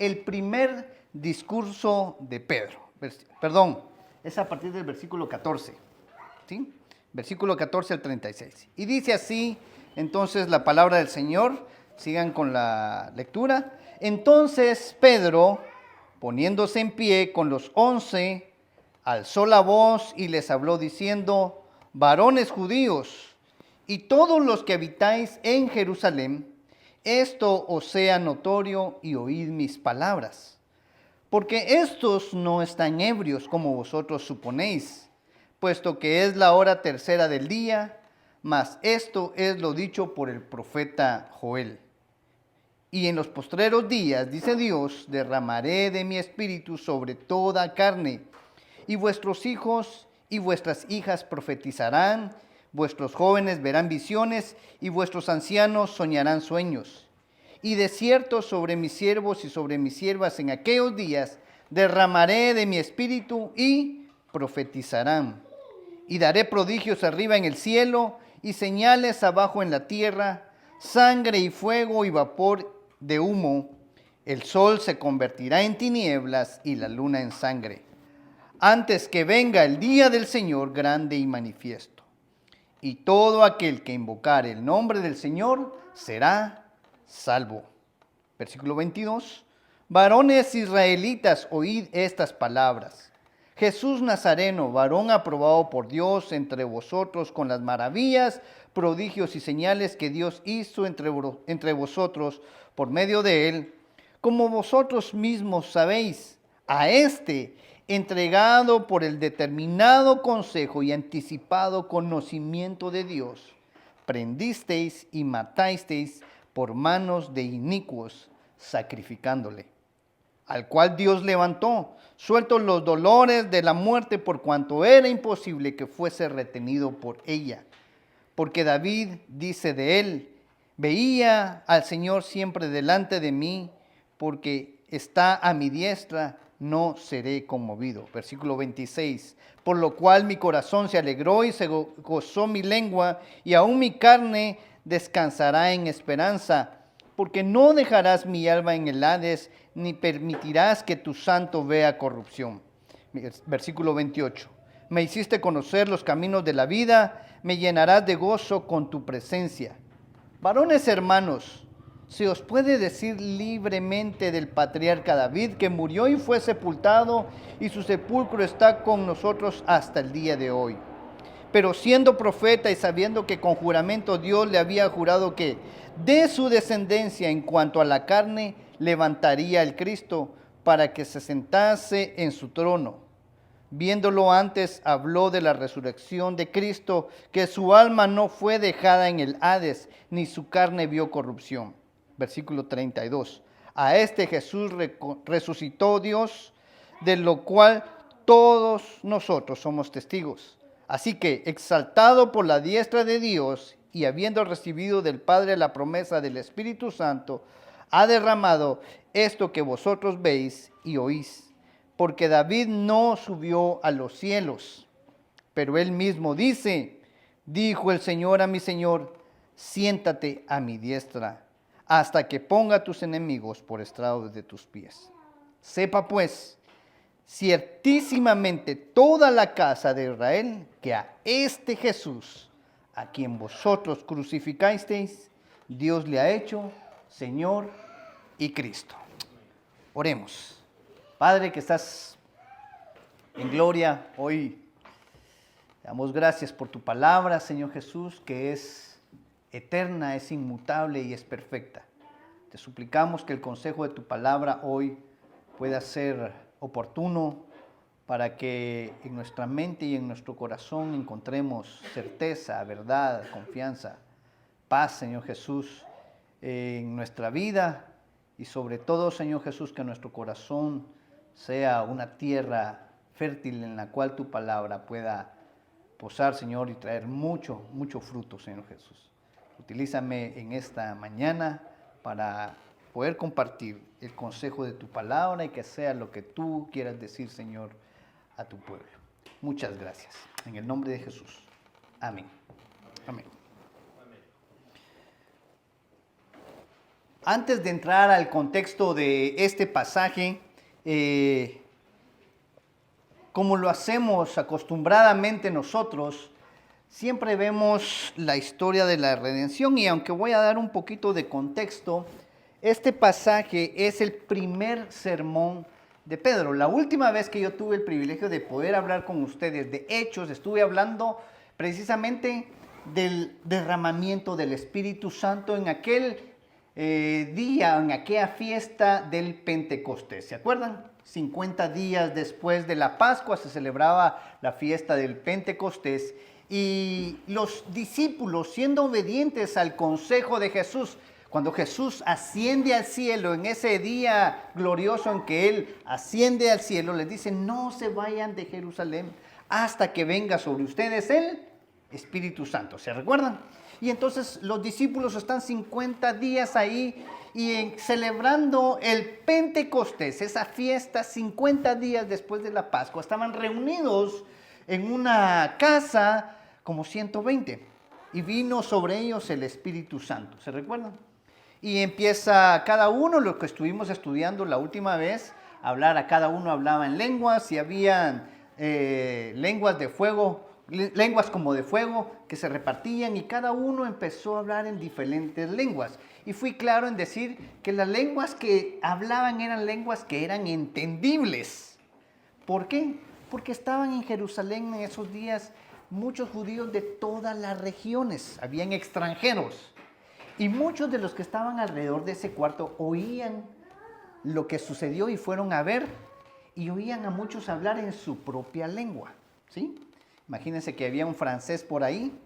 el primer discurso de Pedro. Perdón, es a partir del versículo 14, ¿sí? Versículo 14 al 36. Y dice así, entonces, la palabra del Señor. Sigan con la lectura. Entonces Pedro, poniéndose en pie con los 11, alzó la voz y les habló diciendo: varones judíos y todos los que habitáis en Jerusalén, esto os sea notorio y oíd mis palabras. Porque estos no están ebrios como vosotros suponéis, puesto que es la hora tercera del día, mas esto es lo dicho por el profeta Joel. Y en los postreros días, dice Dios, derramaré de mi espíritu sobre toda carne, y vuestros hijos y vuestras hijas profetizarán, vuestros jóvenes verán visiones, y vuestros ancianos soñarán sueños. Y de cierto sobre mis siervos y sobre mis siervas en aquellos días derramaré de mi espíritu y profetizarán. Y daré prodigios arriba en el cielo y señales abajo en la tierra, sangre y fuego y vapor de humo. El sol se convertirá en tinieblas y la luna en sangre, antes que venga el día del Señor grande y manifiesto. Y todo aquel que invocare el nombre del Señor será salvo. Versículo 22. Varones israelitas, oíd estas palabras. Jesús Nazareno, varón aprobado por Dios entre vosotros con las maravillas, prodigios y señales que Dios hizo entre vosotros por medio de él, como vosotros mismos sabéis, a este, entregado por el determinado consejo y anticipado conocimiento de Dios, prendisteis y matasteis por manos de inicuos, sacrificándole, al cual Dios levantó, sueltos los dolores de la muerte, por cuanto era imposible que fuese retenido por ella. Porque David dice de él: veía al Señor siempre delante de mí, porque está a mi diestra, no seré conmovido. Versículo 26. Por lo cual mi corazón se alegró y se gozó mi lengua, y aún mi carne descansará en esperanza, porque no dejarás mi alma en el Hades, ni permitirás que tu santo vea corrupción. Versículo 28. Me hiciste conocer los caminos de la vida, me llenarás de gozo con tu presencia. Varones hermanos, se os puede decir libremente del patriarca David, que murió y fue sepultado, y su sepulcro está con nosotros hasta el día de hoy. Pero siendo profeta y sabiendo que con juramento Dios le había jurado que de su descendencia en cuanto a la carne levantaría el Cristo para que se sentase en su trono. Viéndolo antes, habló de la resurrección de Cristo, que su alma no fue dejada en el Hades, ni su carne vio corrupción. Versículo 32. A este Jesús resucitó Dios, de lo cual todos nosotros somos testigos. Así que, exaltado por la diestra de Dios y habiendo recibido del Padre la promesa del Espíritu Santo, ha derramado esto que vosotros veis y oís. Porque David no subió a los cielos, pero él mismo dice: dijo el Señor a mi Señor, siéntate a mi diestra, hasta que ponga a tus enemigos por estrado de tus pies. Sepa pues, ciertísimamente toda la casa de Israel, que a este Jesús, a quien vosotros crucificasteis, Dios le ha hecho Señor y Cristo. Oremos. Padre que estás en gloria, hoy te damos gracias por tu palabra, Señor Jesús, que es eterna, es inmutable y es perfecta. Te suplicamos que el consejo de tu palabra hoy pueda ser oportuno para que en nuestra mente y en nuestro corazón encontremos certeza, verdad, confianza, paz, Señor Jesús, en nuestra vida y sobre todo, Señor Jesús, que nuestro corazón sea una tierra fértil en la cual tu palabra pueda posar, Señor, y traer mucho, mucho fruto, Señor Jesús. Utilízame en esta mañana para poder compartir el consejo de tu palabra y que sea lo que tú quieras decir, Señor, a tu pueblo. Muchas gracias. En el nombre de Jesús. Amén. Amén. Antes de entrar al contexto de este pasaje, como lo hacemos acostumbradamente nosotros, siempre vemos la historia de la redención, y aunque voy a dar un poquito de contexto, este pasaje es el primer sermón de Pedro. La última vez que yo tuve el privilegio de poder hablar con ustedes de Hechos, estuve hablando precisamente del derramamiento del Espíritu Santo en aquel día, en aquella fiesta del Pentecostés. ¿Se acuerdan? 50 días después de la Pascua se celebraba la fiesta del Pentecostés, y los discípulos, siendo obedientes al consejo de Jesús, cuando Jesús asciende al cielo, en ese día glorioso en que Él asciende al cielo, les dice: no se vayan de Jerusalén hasta que venga sobre ustedes el Espíritu Santo. ¿Se recuerdan? Y entonces los discípulos están 50 días ahí y celebrando el Pentecostés, esa fiesta 50 días después de la Pascua. Estaban reunidos en una casa como 120 y vino sobre ellos el Espíritu Santo. ¿Se recuerdan? Y empieza cada uno, lo que estuvimos estudiando la última vez, a hablar. A cada uno hablaba en lenguas, y habían lenguas de fuego, lenguas como de fuego que se repartían, y cada uno empezó a hablar en diferentes lenguas. Y fui claro en decir que las lenguas que hablaban eran lenguas que eran entendibles. ¿Por qué? Porque estaban en Jerusalén en esos días muchos judíos de todas las regiones, habían extranjeros. Y muchos de los que estaban alrededor de ese cuarto oían lo que sucedió y fueron a ver, y oían a muchos hablar en su propia lengua, ¿sí? Imagínense que había un francés por ahí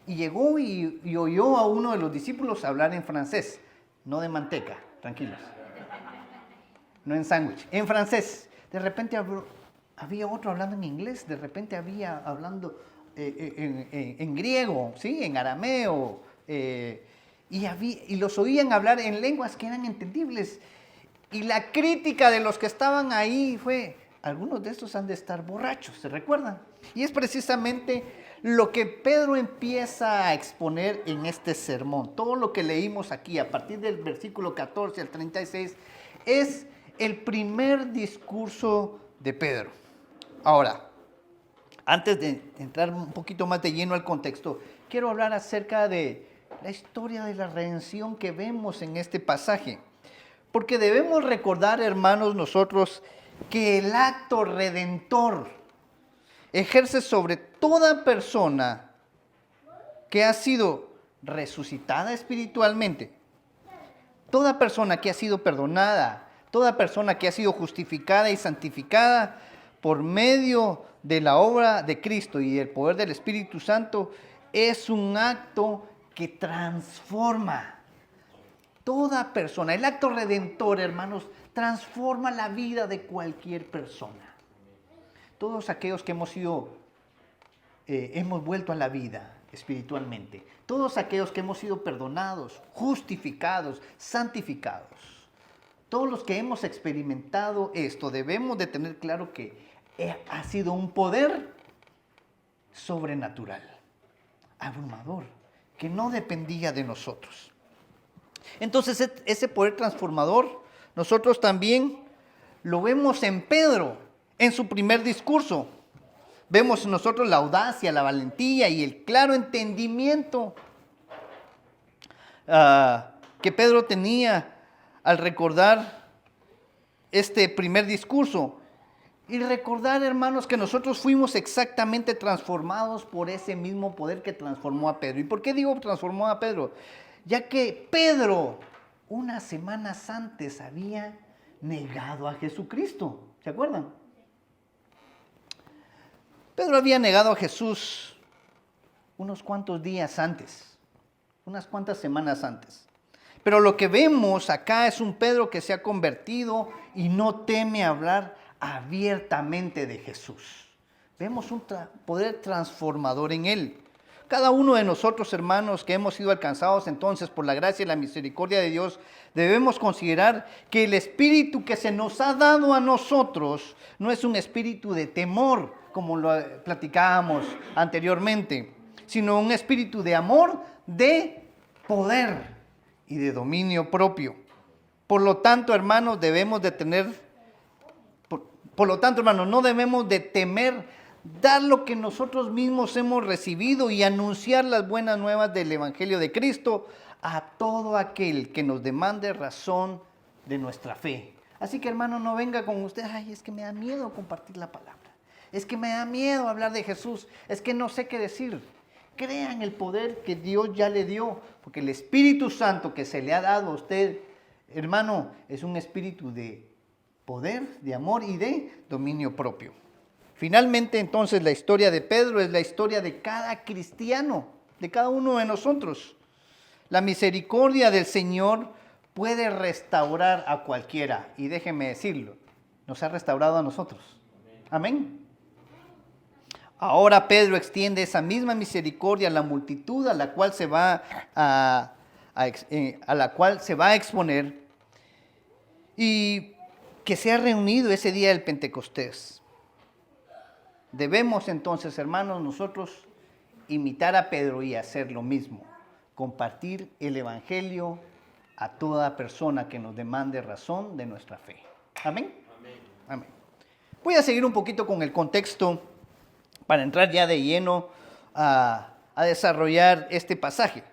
y llegó y oyó a uno de los discípulos hablar en francés, no de manteca, tranquilos, no en sándwich, en francés. De repente había otro hablando en inglés, de repente había hablando en griego, ¿sí? En arameo, y los oían hablar en lenguas que eran entendibles. Y la crítica de los que estaban ahí fue: algunos de estos han de estar borrachos, ¿se recuerdan? Y es precisamente lo que Pedro empieza a exponer en este sermón. Todo lo que leímos aquí, a partir del versículo 14 al 36, es el primer discurso de Pedro. Ahora, antes de entrar un poquito más de lleno al contexto, quiero hablar acerca de la historia de la redención que vemos en este pasaje. Porque debemos recordar, hermanos, nosotros, que el acto redentor ejerce sobre toda persona que ha sido resucitada espiritualmente, toda persona que ha sido perdonada, toda persona que ha sido justificada y santificada por medio de la obra de Cristo y el poder del Espíritu Santo, es un acto que transforma. Toda persona, el acto redentor, hermanos, transforma la vida de cualquier persona. Todos aquellos que hemos vuelto a la vida espiritualmente, todos aquellos que hemos sido perdonados, justificados, santificados, todos los que hemos experimentado esto, debemos de tener claro que ha sido un poder sobrenatural, abrumador, que no dependía de nosotros. Entonces, ese poder transformador, nosotros también lo vemos en Pedro, en su primer discurso. Vemos en nosotros la audacia, la valentía y el claro entendimiento que Pedro tenía al recordar este primer discurso. Y recordar, hermanos, que nosotros fuimos exactamente transformados por ese mismo poder que transformó a Pedro. ¿Y por qué digo transformó a Pedro? Ya que Pedro, unas semanas antes, había negado a Jesucristo. ¿Se acuerdan? Pedro había negado a Jesús unos cuantos días antes, unas cuantas semanas antes. Pero lo que vemos acá es un Pedro que se ha convertido y no teme hablar abiertamente de Jesús. Vemos un poder transformador en él. Cada uno de nosotros, hermanos, que hemos sido alcanzados entonces por la gracia y la misericordia de Dios, debemos considerar que el espíritu que se nos ha dado a nosotros no es un espíritu de temor, como lo platicábamos anteriormente, sino un espíritu de amor, de poder y de dominio propio. Por lo tanto, hermanos, por lo tanto, hermanos, no debemos de temer dar lo que nosotros mismos hemos recibido y anunciar las buenas nuevas del Evangelio de Cristo a todo aquel que nos demande razón de nuestra fe. Así que, hermano, no venga con usted, ay, es que me da miedo compartir la palabra. Es que me da miedo hablar de Jesús. Es que no sé qué decir. Crea en el poder que Dios ya le dio, porque el Espíritu Santo que se le ha dado a usted, hermano, es un espíritu de poder, de amor y de dominio propio. Finalmente, entonces, la historia de Pedro es la historia de cada cristiano, de cada uno de nosotros. La misericordia del Señor puede restaurar a cualquiera. Y déjenme decirlo, nos ha restaurado a nosotros. Amén. Ahora Pedro extiende esa misma misericordia a la multitud a la cual se va a exponer y que se ha reunido ese día del Pentecostés. Debemos entonces, hermanos, nosotros imitar a Pedro y hacer lo mismo. Compartir el Evangelio a toda persona que nos demande razón de nuestra fe. ¿Amén? Amén. Amén. Voy a seguir un poquito con el contexto para entrar ya de lleno a desarrollar este pasaje.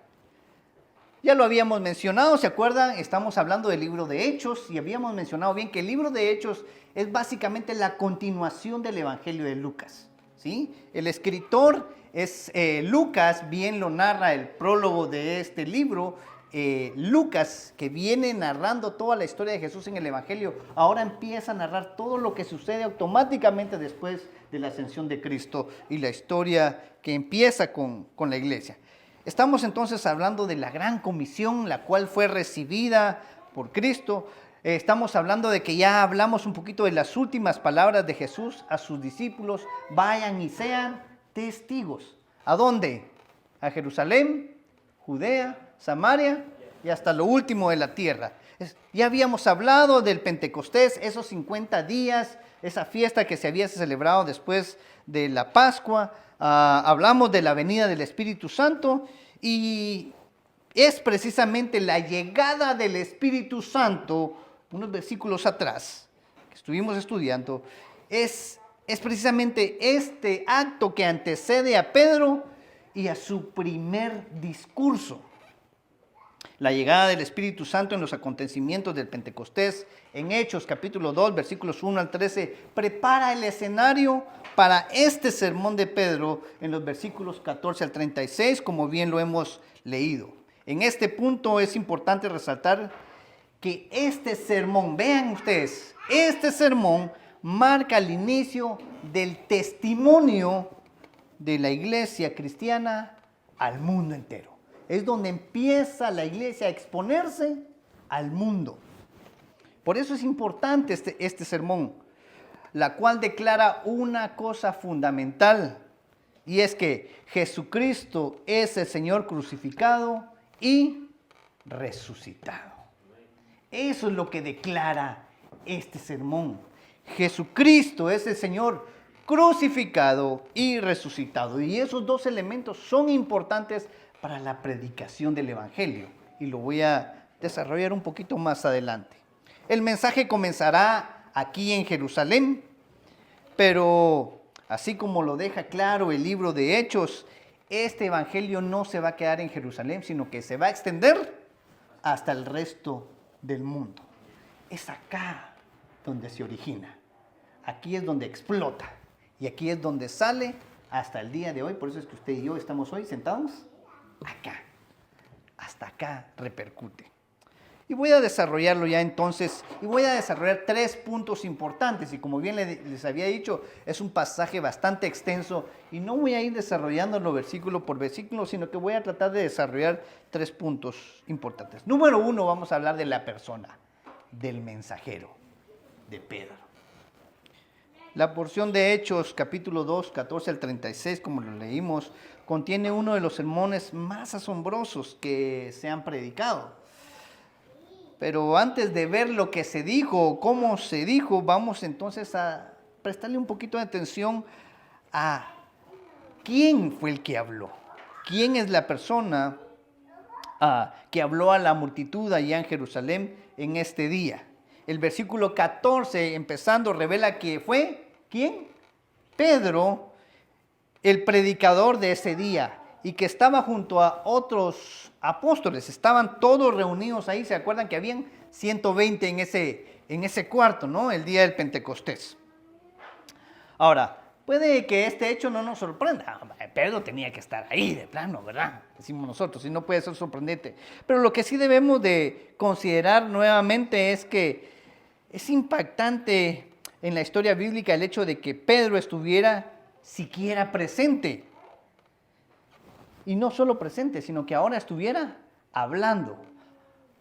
Ya lo habíamos mencionado, ¿se acuerdan? Estamos hablando del libro de Hechos y habíamos mencionado bien que el libro de Hechos es básicamente la continuación del Evangelio de Lucas, ¿sí? El escritor es Lucas, bien lo narra el prólogo de este libro. Lucas, que viene narrando toda la historia de Jesús en el Evangelio, ahora empieza a narrar todo lo que sucede automáticamente después de la ascensión de Cristo y la historia que empieza con la iglesia. Estamos entonces hablando de la gran comisión, la cual fue recibida por Cristo. Estamos hablando de que ya hablamos un poquito de las últimas palabras de Jesús a sus discípulos: vayan y sean testigos. ¿A dónde? A Jerusalén, Judea, Samaria y hasta lo último de la tierra. Ya habíamos hablado del Pentecostés, esos 50 días, esa fiesta que se había celebrado después de la Pascua. Hablamos de la venida del Espíritu Santo y es precisamente la llegada del Espíritu Santo, unos versículos atrás que estuvimos estudiando, es precisamente este acto que antecede a Pedro y a su primer discurso. La llegada del Espíritu Santo en los acontecimientos del Pentecostés, en Hechos capítulo 2, versículos 1 al 13, prepara el escenario para este sermón de Pedro en los versículos 14 al 36, como bien lo hemos leído. En este punto es importante resaltar que este sermón, vean ustedes, este sermón marca el inicio del testimonio de la iglesia cristiana al mundo entero. Es donde empieza la iglesia a exponerse al mundo. Por eso es importante este sermón, la cual declara una cosa fundamental, y es que Jesucristo es el Señor crucificado y resucitado. Eso es lo que declara este sermón. Jesucristo es el Señor crucificado y resucitado. Y esos dos elementos son importantes para la predicación del Evangelio. Y lo voy a desarrollar un poquito más adelante. El mensaje comenzará aquí en Jerusalén, pero así como lo deja claro el libro de Hechos, este Evangelio no se va a quedar en Jerusalén, sino que se va a extender hasta el resto del mundo. Es acá donde se origina. Aquí es donde explota. Y aquí es donde sale hasta el día de hoy. Por eso es que usted y yo estamos hoy sentados acá. Hasta acá repercute. Y voy a desarrollarlo ya entonces. Y voy a desarrollar 3 puntos importantes. Y como bien les había dicho, es un pasaje bastante extenso. Y no voy a ir desarrollándolo versículo por versículo, sino que voy a tratar de desarrollar 3 puntos importantes. Número 1, vamos a hablar de la persona, del mensajero, de Pedro. La porción de Hechos, capítulo 2, 14 al 36, como lo leímos, contiene uno de los sermones más asombrosos que se han predicado. Pero antes de ver lo que se dijo, cómo se dijo, vamos entonces a prestarle un poquito de atención a quién fue el que habló. ¿Quién es la persona que habló a la multitud allá en Jerusalén en este día. El versículo 14, empezando, revela que fue, ¿quién? Pedro, el predicador de ese día, y que estaba junto a otros apóstoles. Estaban todos reunidos ahí. ¿Se acuerdan que habían 120 en ese cuarto, ¿no? El día del Pentecostés. Ahora, puede que este hecho no nos sorprenda. Pedro tenía que estar ahí de plano, ¿verdad? Decimos nosotros, y no puede ser sorprendente. Pero lo que sí debemos de considerar nuevamente es que es impactante en la historia bíblica el hecho de que Pedro estuviera siquiera presente. Y no solo presente, sino que ahora estuviera hablando.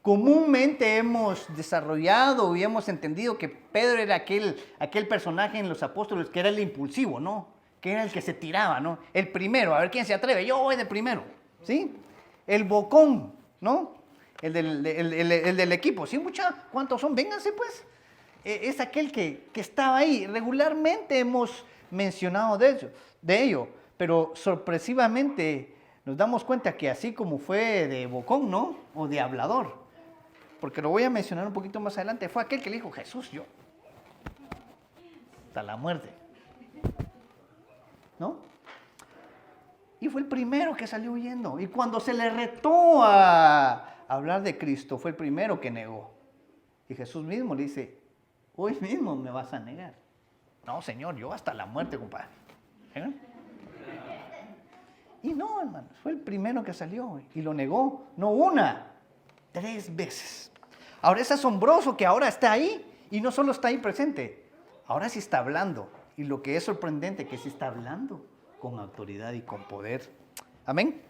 Comúnmente hemos desarrollado y hemos entendido que Pedro era aquel personaje en los apóstoles que era el impulsivo, ¿no? Que era el que se tiraba, ¿no? El primero, a ver quién se atreve, yo voy de primero, ¿sí? El bocón, ¿no? El del equipo, ¿sí? ¿Cuántos son? Vénganse pues. Es aquel que estaba ahí. Regularmente hemos mencionado de ello, pero sorpresivamente nos damos cuenta que así como fue de bocón, ¿no? O de hablador, porque lo voy a mencionar un poquito más adelante, fue aquel que le dijo, Jesús, yo, hasta la muerte, ¿no? Y fue el primero que salió huyendo. Y cuando se le retó a hablar de Cristo, fue el primero que negó. Y Jesús mismo le dice, hoy mismo me vas a negar. No, Señor, yo hasta la muerte, compadre. ¿Eh? Y no, hermano, fue el primero que salió y lo negó, no una, 3 veces. Ahora es asombroso que ahora está ahí y no solo está ahí presente, ahora sí está hablando. Y lo que es sorprendente, que sí está hablando con autoridad y con poder. Amén.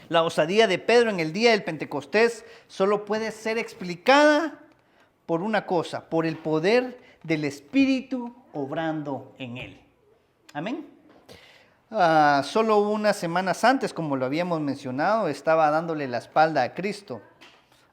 La osadía de Pedro en el día del Pentecostés solo puede ser explicada por una cosa, por el poder del Espíritu obrando en él. Amén. Solo unas semanas antes, como lo habíamos mencionado, estaba dándole la espalda a Cristo.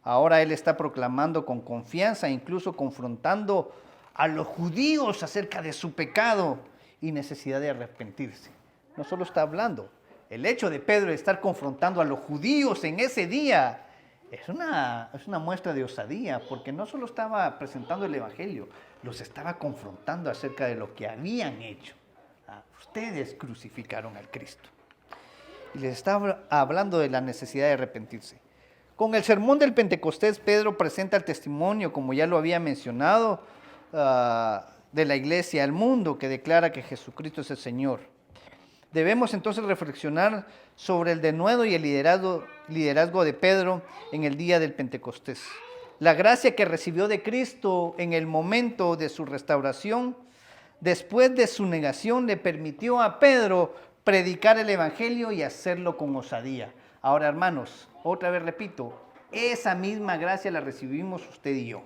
Ahora él está proclamando con confianza, incluso confrontando a los judíos acerca de su pecado y necesidad de arrepentirse. No solo está hablando, el hecho de Pedro de estar confrontando a los judíos en ese día es una muestra de osadía, porque no solo estaba presentando el Evangelio, los estaba confrontando acerca de lo que habían hecho. Ustedes crucificaron al Cristo. Y les estaba hablando de la necesidad de arrepentirse. Con el sermón del Pentecostés, Pedro presenta el testimonio, como ya lo había mencionado, de la iglesia al mundo, que declara que Jesucristo es el Señor. Debemos entonces reflexionar sobre el denuedo y el liderazgo de Pedro en el día del Pentecostés. La gracia que recibió de Cristo en el momento de su restauración, después de su negación, le permitió a Pedro predicar el Evangelio y hacerlo con osadía. Ahora, hermanos, otra vez repito, esa misma gracia la recibimos usted y yo.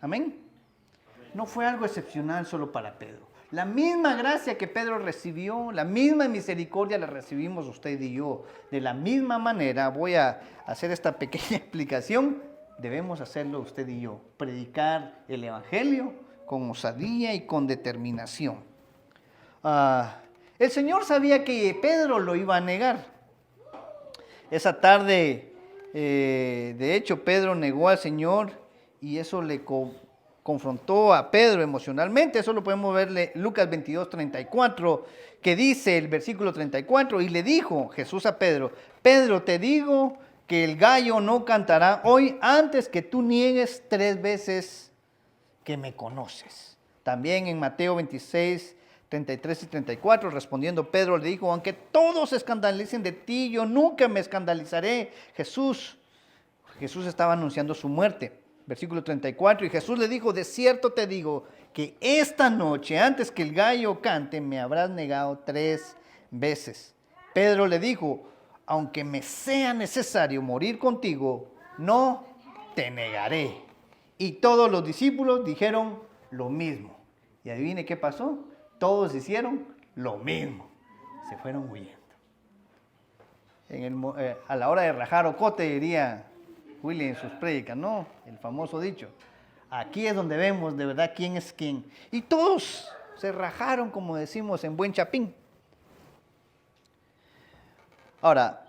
Amén. No fue algo excepcional solo para Pedro. La misma gracia que Pedro recibió, la misma misericordia la recibimos usted y yo. De la misma manera, voy a hacer esta pequeña explicación, debemos hacerlo usted y yo. Predicar el Evangelio con osadía y con determinación. El Señor sabía que Pedro lo iba a negar. Esa tarde, de hecho, Pedro negó al Señor y eso le confrontó a Pedro emocionalmente. Eso lo podemos ver en Lucas 22, 34, que dice el versículo 34, y le dijo Jesús a Pedro, Pedro, te digo que el gallo no cantará hoy antes que tú niegues 3 veces que me conoces. También en Mateo 26, 33 y 34, respondiendo Pedro le dijo, aunque todos se escandalicen de ti, yo nunca me escandalizaré. Jesús estaba anunciando su muerte. Versículo 34, y Jesús le dijo, de cierto te digo, que esta noche, antes que el gallo cante, me habrás negado 3 veces. Pedro le dijo, aunque me sea necesario morir contigo, no te negaré. Y todos los discípulos dijeron lo mismo. Y adivine qué pasó. Todos hicieron lo mismo. Se fueron huyendo. A la hora de rajar ocote, diría Willy en sus prédicas, ¿no? El famoso dicho. Aquí es donde vemos de verdad quién es quién. Y todos se rajaron, como decimos en buen chapín. Ahora,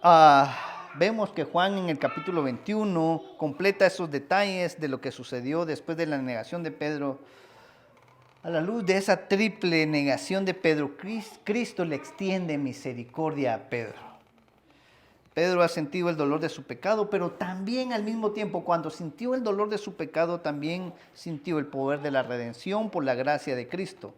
Vemos que Juan en el capítulo 21 completa esos detalles de lo que sucedió después de la negación de Pedro. A la luz de esa triple negación de Pedro, Cristo le extiende misericordia a Pedro. Pedro ha sentido el dolor de su pecado, pero también al mismo tiempo, cuando sintió el dolor de su pecado, también sintió el poder de la redención por la gracia de Cristo.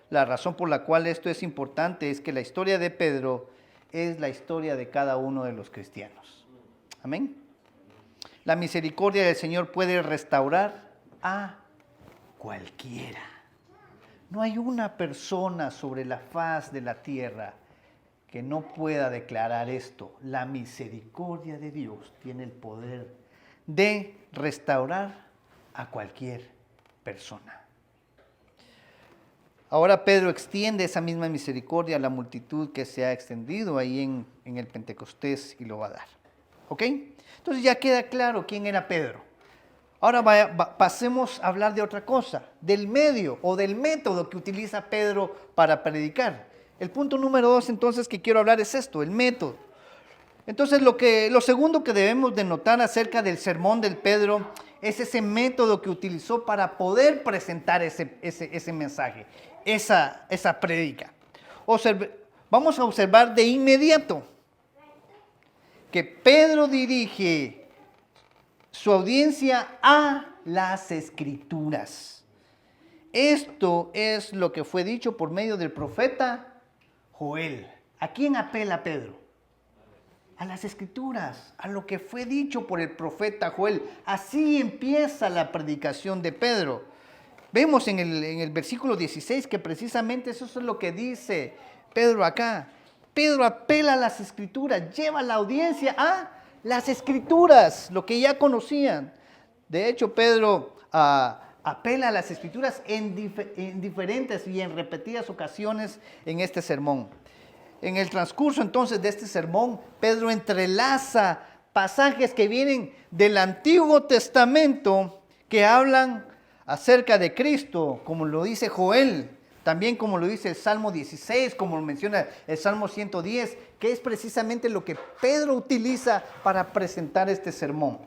La razón por la cual esto es importante es que la historia de Pedro es la historia de cada uno de los cristianos. Amén. La misericordia del Señor puede restaurar a cualquiera. No hay una persona sobre la faz de la tierra que no pueda declarar esto. La misericordia de Dios tiene el poder de restaurar a cualquier persona. Ahora Pedro extiende esa misma misericordia a la multitud que se ha extendido ahí en el Pentecostés y lo va a dar. ¿Ok? Entonces ya queda claro quién era Pedro. Ahora pasemos a hablar de otra cosa, del medio o del método que utiliza Pedro para predicar. El punto número 2 entonces que quiero hablar es esto, el método. Entonces lo segundo que debemos de notar acerca del sermón del Pedro es ese método que utilizó para poder presentar ese mensaje, esa prédica. Vamos a observar de inmediato que Pedro dirige su audiencia a las Escrituras. Esto es lo que fue dicho por medio del profeta Joel. ¿A quién apela Pedro? A las Escrituras, a lo que fue dicho por el profeta Joel. Así empieza la predicación de Pedro. Vemos en el versículo 16 que precisamente eso es lo que dice Pedro acá. Pedro apela a las Escrituras, lleva a la audiencia a las Escrituras, lo que ya conocían. De hecho, Pedro apela a las Escrituras en diferentes y en repetidas ocasiones en este sermón. En el transcurso entonces de este sermón, Pedro entrelaza pasajes que vienen del Antiguo Testamento que hablan acerca de Cristo, como lo dice Joel, también como lo dice el Salmo 16, como lo menciona el Salmo 110, que es precisamente lo que Pedro utiliza para presentar este sermón.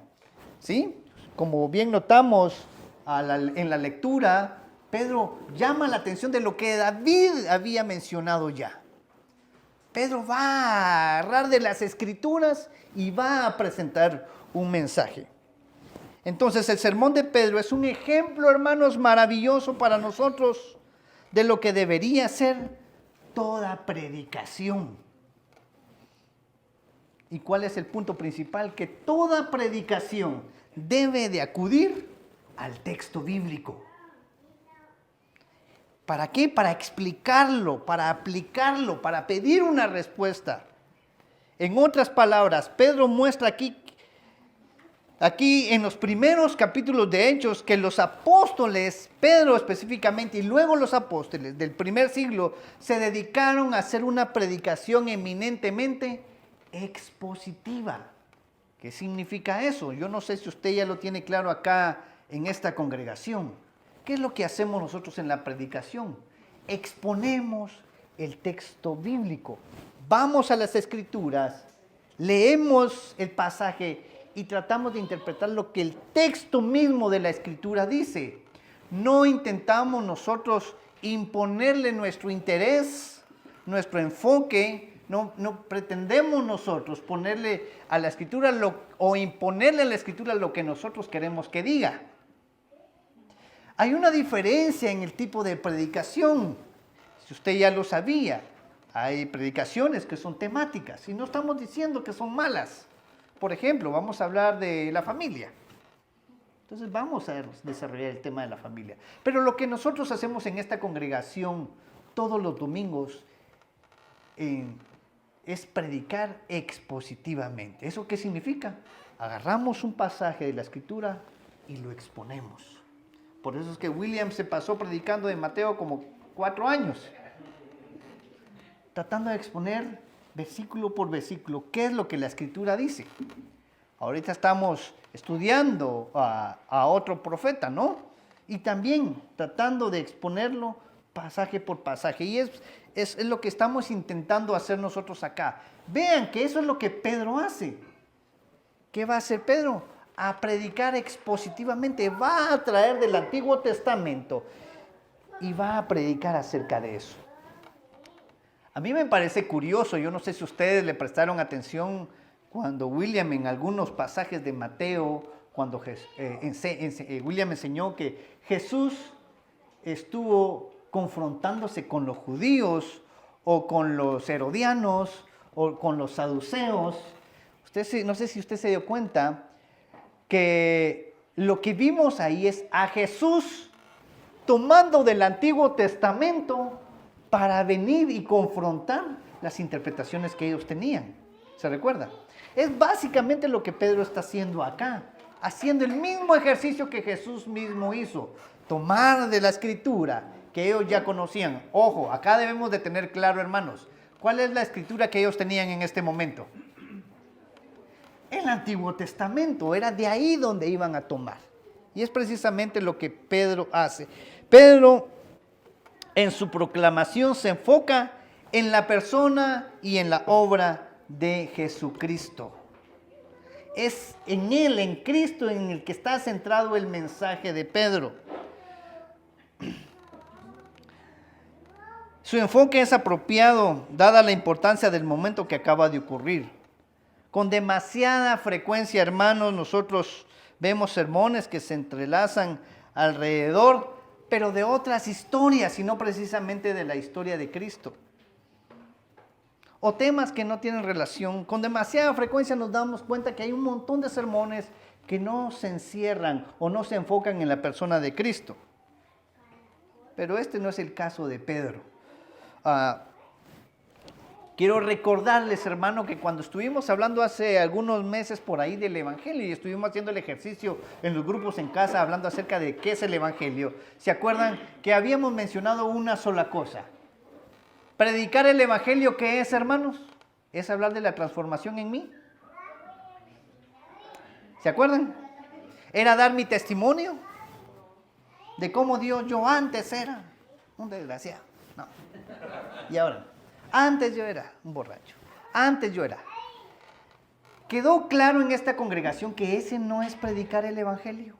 ¿Sí? Como bien notamos en la lectura, Pedro llama la atención de lo que David había mencionado ya. Pedro va a agarrar de las Escrituras y va a presentar un mensaje. Entonces el sermón de Pedro es un ejemplo, hermanos, maravilloso para nosotros de lo que debería ser toda predicación. ¿Y cuál es el punto principal? Que toda predicación debe de acudir al texto bíblico. ¿Para qué? Para explicarlo, para aplicarlo, para pedir una respuesta. En otras palabras, Pedro muestra aquí en los primeros capítulos de Hechos que los apóstoles, Pedro específicamente y luego los apóstoles del primer siglo, se dedicaron a hacer una predicación eminentemente expositiva. ¿Qué significa eso? Yo no sé si usted ya lo tiene claro acá en esta congregación. ¿Qué es lo que hacemos nosotros en la predicación? Exponemos el texto bíblico. Vamos a las Escrituras, leemos el pasaje y tratamos de interpretar lo que el texto mismo de la Escritura dice. No intentamos nosotros imponerle nuestro interés, nuestro enfoque. No pretendemos nosotros ponerle a la Escritura o imponerle a la Escritura lo que nosotros queremos que diga. Hay una diferencia en el tipo de predicación, si usted ya lo sabía. Hay predicaciones que son temáticas y no estamos diciendo que son malas. Por ejemplo, vamos a hablar de la familia. Entonces vamos a desarrollar el tema de la familia. Pero lo que nosotros hacemos en esta congregación todos los domingos es predicar expositivamente. ¿Eso qué significa? Agarramos un pasaje de la Escritura y lo exponemos. Por eso es que William se pasó predicando de Mateo como 4 años, tratando de exponer versículo por versículo qué es lo que la Escritura dice. Ahorita estamos estudiando a otro profeta, ¿no? Y también tratando de exponerlo pasaje por pasaje. Y es lo que estamos intentando hacer nosotros acá. Vean que eso es lo que Pedro hace. ¿qué va a hacer Pedro? A predicar expositivamente, va a traer del Antiguo Testamento y va a predicar acerca de eso. A mí me parece curioso, yo no sé si ustedes le prestaron atención cuando William en algunos pasajes de Mateo, cuando William enseñó que Jesús estuvo confrontándose con los judíos o con los herodianos o con los saduceos. No sé si usted se dio cuenta que lo que vimos ahí es a Jesús tomando del Antiguo Testamento para venir y confrontar las interpretaciones que ellos tenían. ¿Se recuerda? Es básicamente lo que Pedro está haciendo acá, haciendo el mismo ejercicio que Jesús mismo hizo, tomar de la Escritura que ellos ya conocían. Ojo, acá debemos de tener claro, hermanos, ¿cuál es la Escritura que ellos tenían en este momento? El Antiguo Testamento, era de ahí donde iban a tomar. Y es precisamente lo que Pedro hace. Pedro, en su proclamación, se enfoca en la persona y en la obra de Jesucristo. Es en Él, en Cristo, en el que está centrado el mensaje de Pedro. Su enfoque es apropiado, dada la importancia del momento que acaba de ocurrir. Con demasiada frecuencia, hermanos, nosotros vemos sermones que se entrelazan alrededor, pero de otras historias, y no precisamente de la historia de Cristo. O temas que no tienen relación. Con demasiada frecuencia nos damos cuenta que hay un montón de sermones que no se encierran o no se enfocan en la persona de Cristo. Pero este no es el caso de Pedro. Quiero recordarles, hermano, que cuando estuvimos hablando hace algunos meses por ahí del Evangelio y estuvimos haciendo el ejercicio en los grupos en casa hablando acerca de qué es el Evangelio, ¿se acuerdan que habíamos mencionado una sola cosa? Predicar el Evangelio, ¿qué es, hermanos? Es hablar de la transformación en mí. ¿Se acuerdan? Era dar mi testimonio de cómo Dios, yo antes era un desgraciado. No. Y ahora, antes yo era un borracho. Antes yo era. Quedó claro en esta congregación que ese no es predicar el Evangelio.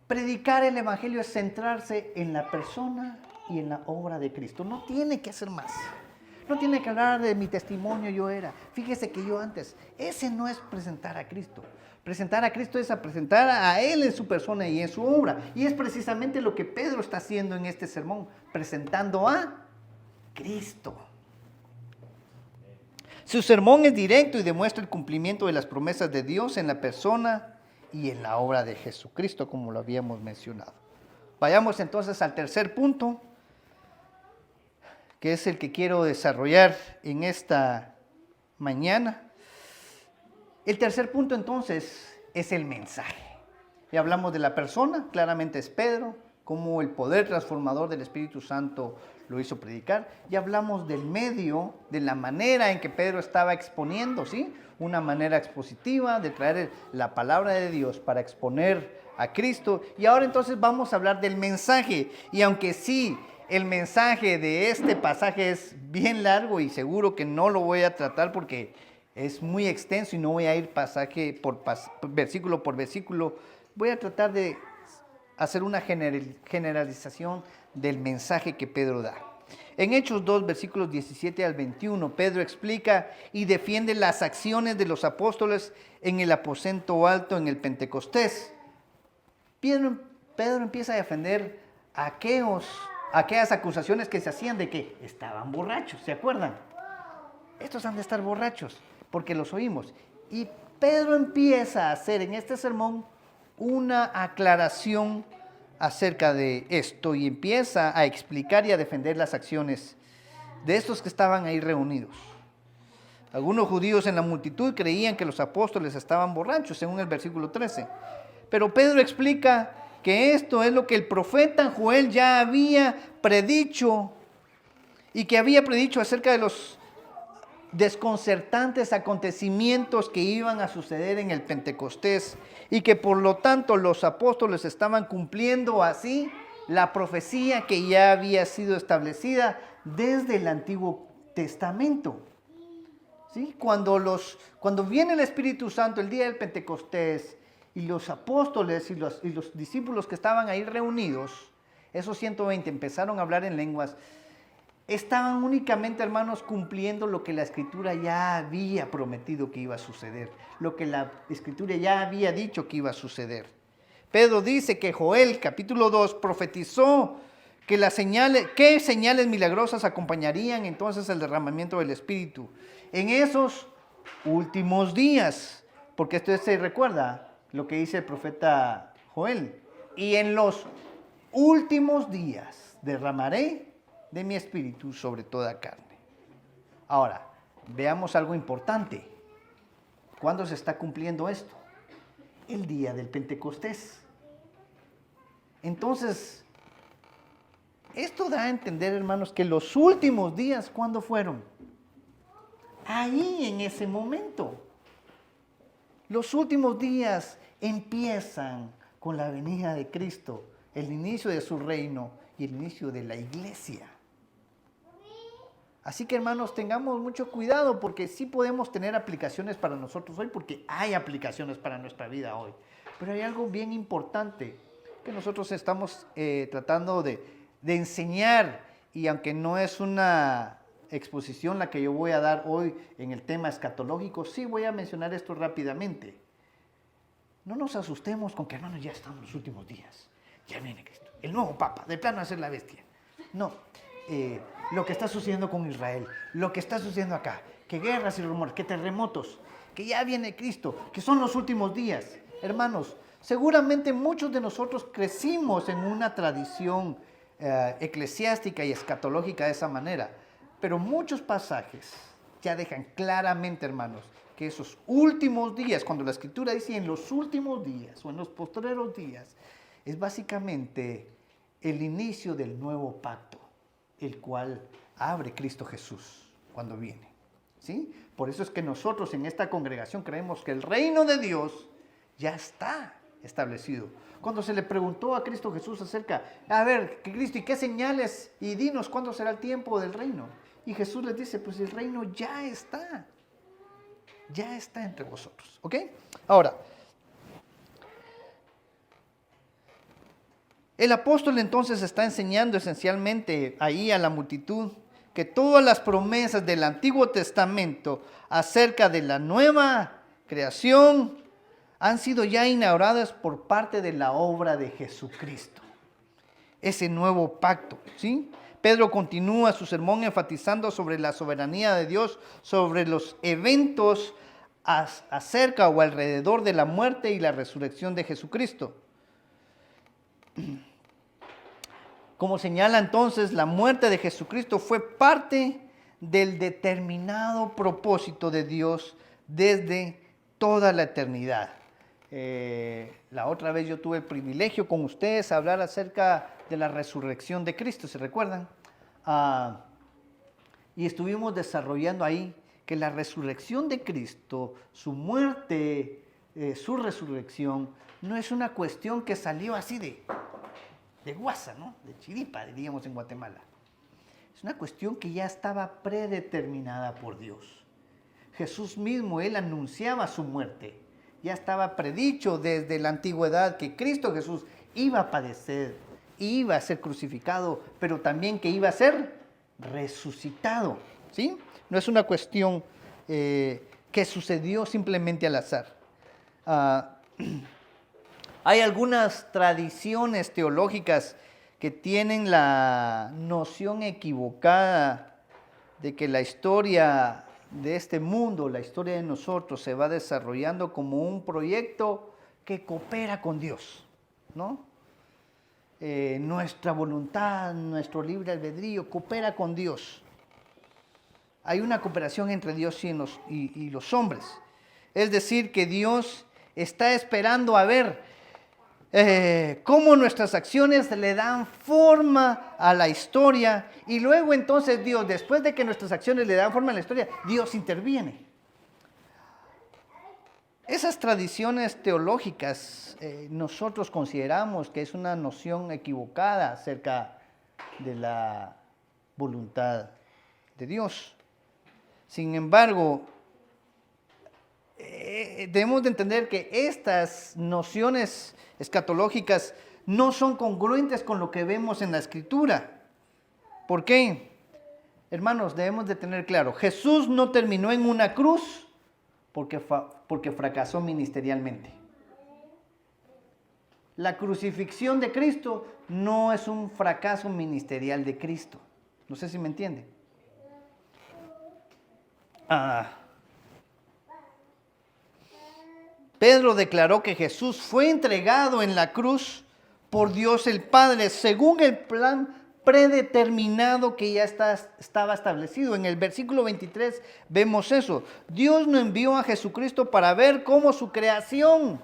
Predicar el Evangelio es centrarse en la persona y en la obra de Cristo. No tiene que hacer más. No tiene que hablar de mi testimonio, yo era. Fíjese que yo antes. Ese no es presentar a Cristo. Presentar a Cristo es a presentar a Él en su persona y en su obra. Y es precisamente lo que Pedro está haciendo en este sermón. Presentando a Cristo. Su sermón es directo y demuestra el cumplimiento de las promesas de Dios en la persona y en la obra de Jesucristo, como lo habíamos mencionado. Vayamos entonces al tercer punto, que es el que quiero desarrollar en esta mañana. El tercer punto entonces es el mensaje. Ya hablamos de la persona, claramente es Pedro, cómo el poder transformador del Espíritu Santo lo hizo predicar. Ya hablamos del medio, de la manera en que Pedro estaba exponiendo, ¿sí? Una manera expositiva de traer la palabra de Dios para exponer a Cristo. Y ahora entonces vamos a hablar del mensaje. Y aunque sí, el mensaje de este pasaje es bien largo y seguro que no lo voy a tratar porque es muy extenso y no voy a ir pasaje por versículo por versículo. Voy a tratar de hacer una generalización del mensaje que Pedro da. En Hechos 2, versículos 17 al 21, Pedro explica y defiende las acciones de los apóstoles en el aposento alto en el Pentecostés. Pedro empieza a defender aquellas acusaciones que se hacían de que estaban borrachos, ¿se acuerdan? Estos han de estar borrachos, porque los oímos. Y Pedro empieza a hacer en este sermón una aclaración acerca de esto y empieza a explicar y a defender las acciones de estos que estaban ahí reunidos. Algunos judíos en la multitud creían que los apóstoles estaban borrachos, según el versículo 13. Pero Pedro explica que esto es lo que el profeta Joel ya había predicho y que había predicho acerca de los desconcertantes acontecimientos que iban a suceder en el Pentecostés y que por lo tanto los apóstoles estaban cumpliendo así la profecía que ya había sido establecida desde el Antiguo Testamento. ¿sí? Cuando viene el Espíritu Santo, el día del Pentecostés, y los apóstoles y los discípulos que estaban ahí reunidos, esos 120 empezaron a hablar en lenguas, estaban únicamente, hermanos, cumpliendo lo que la Escritura ya había prometido que iba a suceder, lo que la Escritura ya había dicho que iba a suceder. Pedro dice que Joel, capítulo 2, profetizó que ¿qué señales milagrosas acompañarían entonces el derramamiento del Espíritu en esos últimos días? Porque esto se recuerda lo que dice el profeta Joel. Y en los últimos días derramaré de mi Espíritu sobre toda carne. Ahora, veamos algo importante. ¿Cuándo se está cumpliendo esto? El día del Pentecostés. Entonces, esto da a entender, hermanos, que los últimos días, ¿cuándo fueron? Ahí, en ese momento. Los últimos días empiezan con la venida de Cristo, el inicio de su reino y el inicio de la iglesia. Así que, hermanos, tengamos mucho cuidado porque sí podemos tener aplicaciones para nosotros hoy, porque hay aplicaciones para nuestra vida hoy. Pero hay algo bien importante que nosotros estamos tratando de enseñar, y aunque no es una exposición la que yo voy a dar hoy en el tema escatológico, sí voy a mencionar esto rápidamente. No nos asustemos con que, hermanos, ya estamos en los últimos días. Ya viene Cristo, el nuevo Papa, de plano a ser la bestia. No, lo que está sucediendo con Israel, lo que está sucediendo acá, que guerras y rumores, que terremotos, que ya viene Cristo, que son los últimos días. Hermanos, seguramente muchos de nosotros crecimos en una tradición eclesiástica y escatológica de esa manera, pero muchos pasajes ya dejan claramente, hermanos, que esos últimos días, cuando la Escritura dice en los últimos días o en los postreros días, es básicamente el inicio del nuevo pacto, el cual abre Cristo Jesús cuando viene, ¿sí? Por eso es que nosotros en esta congregación creemos que el reino de Dios ya está establecido. Cuando se le preguntó a Cristo Jesús acerca, a ver, Cristo, ¿y qué señales? Y dinos, ¿cuándo será el tiempo del reino? Y Jesús les dice, pues el reino ya está entre vosotros, ¿ok? Ahora, el apóstol entonces está enseñando esencialmente ahí a la multitud que todas las promesas del Antiguo Testamento acerca de la nueva creación han sido ya inauguradas por parte de la obra de Jesucristo. Ese nuevo pacto, ¿sí? Pedro continúa su sermón enfatizando sobre la soberanía de Dios, sobre los eventos acerca o alrededor de la muerte y la resurrección de Jesucristo. Como señala entonces, la muerte de Jesucristo fue parte del determinado propósito de Dios desde toda la eternidad. La otra vez yo tuve el privilegio con ustedes de hablar acerca de la resurrección de Cristo, ¿se recuerdan? Y estuvimos desarrollando ahí que la resurrección de Cristo, su muerte, su resurrección, no es una cuestión que salió así de guasa, ¿no? De chiripa, diríamos en Guatemala. Es una cuestión que ya estaba predeterminada por Dios. Jesús mismo, él anunciaba su muerte. Ya estaba predicho desde la antigüedad que Cristo Jesús iba a padecer, iba a ser crucificado, pero también que iba a ser resucitado, ¿sí? No es una cuestión que sucedió simplemente al azar. Hay algunas tradiciones teológicas que tienen la noción equivocada de que la historia de este mundo, la historia de nosotros, se va desarrollando como un proyecto que coopera con Dios, ¿no? Nuestra voluntad, nuestro libre albedrío coopera con Dios. Hay una cooperación entre Dios y los hombres. Es decir, que Dios está esperando a ver cómo nuestras acciones le dan forma a la historia, y luego entonces Dios, después de que nuestras acciones le dan forma a la historia, Dios interviene. Esas tradiciones teológicas nosotros consideramos que es una noción equivocada acerca de la voluntad de Dios. Sin embargo, debemos de entender que estas nociones escatológicas no son congruentes con lo que vemos en la Escritura. ¿Por qué? Hermanos, debemos de tener claro, Jesús no terminó en una cruz porque fracasó ministerialmente. La crucifixión de Cristo no es un fracaso ministerial de Cristo. No sé si me entienden. Pedro declaró que Jesús fue entregado en la cruz por Dios el Padre, según el plan predeterminado que ya estaba establecido. En el versículo 23 vemos eso. Dios no envió a Jesucristo para ver cómo su creación,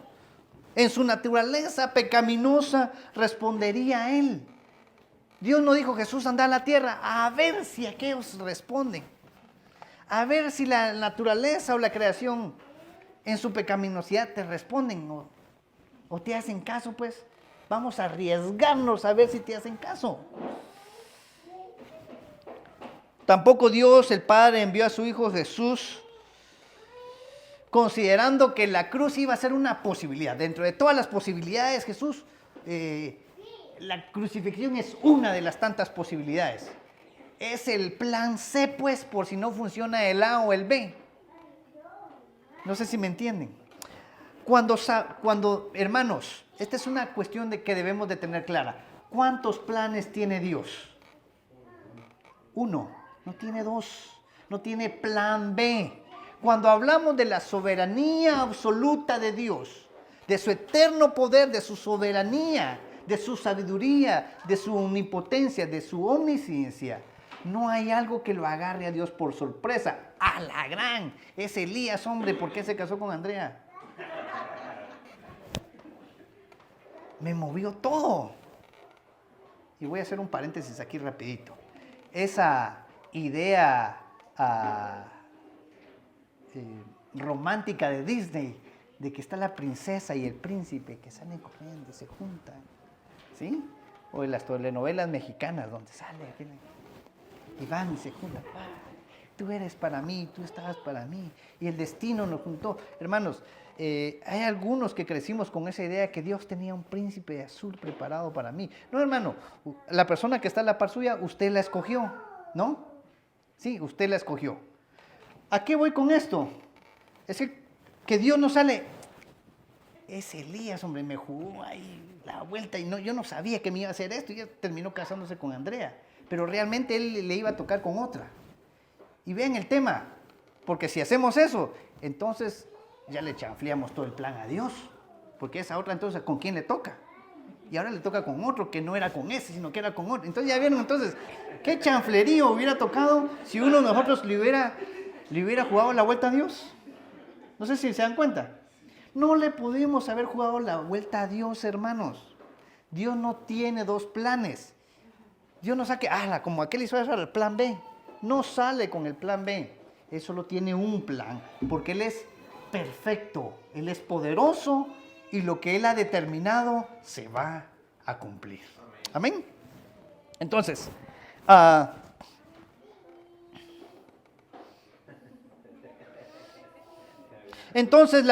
en su naturaleza pecaminosa, respondería a Él. Dios no dijo, Jesús, anda a la tierra a ver si aquellos responden. A ver si la naturaleza o la creación en su pecaminosidad te responden o te hacen caso, pues. Vamos a arriesgarnos a ver si te hacen caso. Tampoco Dios, el Padre, envió a su Hijo Jesús considerando que la cruz iba a ser una posibilidad. Dentro de todas las posibilidades, Jesús, la crucifixión es una de las tantas posibilidades. Es el plan C, pues, por si no funciona el A o el B. No sé si me entienden. Cuando, hermanos, esta es una cuestión que debemos de tener clara. ¿Cuántos planes tiene Dios? Uno, no tiene dos, no tiene plan B. Cuando hablamos de la soberanía absoluta de Dios, de su eterno poder, de su soberanía, de su sabiduría, de su omnipotencia, de su omnisciencia, no hay algo que lo agarre a Dios por sorpresa. ¡A la gran! Es Elías, hombre, ¿por qué se casó con Andrea? Me movió todo. Y voy a hacer un paréntesis aquí rapidito. Esa idea romántica de Disney, de que está la princesa y el príncipe que salen corriendo, se juntan, ¿sí? O en las telenovelas mexicanas donde sale y van y se juntan. Tú eres para mí, tú estabas para mí, y el destino nos juntó. Hermanos, hay algunos que crecimos con esa idea que Dios tenía un príncipe azul preparado para mí. No, hermano, la persona que está a la par suya, usted la escogió, ¿no? Sí, usted la escogió. ¿A qué voy con esto? Es que Dios no sale. Es Elías, hombre, me jugó ahí la vuelta y yo no sabía que me iba a hacer esto, y ya terminó casándose con Andrea. Pero realmente él le iba a tocar con otra. Y vean el tema, porque si hacemos eso, entonces ya le chanfleamos todo el plan a Dios. Porque esa otra, entonces, ¿con quién le toca? Y ahora le toca con otro que no era con ese, sino que era con otro. Entonces ya vieron, entonces, ¿qué chanflerío hubiera tocado si uno de nosotros le hubiera jugado la vuelta a Dios? No sé si se dan cuenta. No le pudimos haber jugado la vuelta a Dios, hermanos. Dios no tiene dos planes. Dios no saque, como aquel hizo eso, el plan B. No sale con el plan B. Él solo tiene un plan, porque Él es perfecto, Él es poderoso y lo que Él ha determinado se va a cumplir. Amén. Entonces, la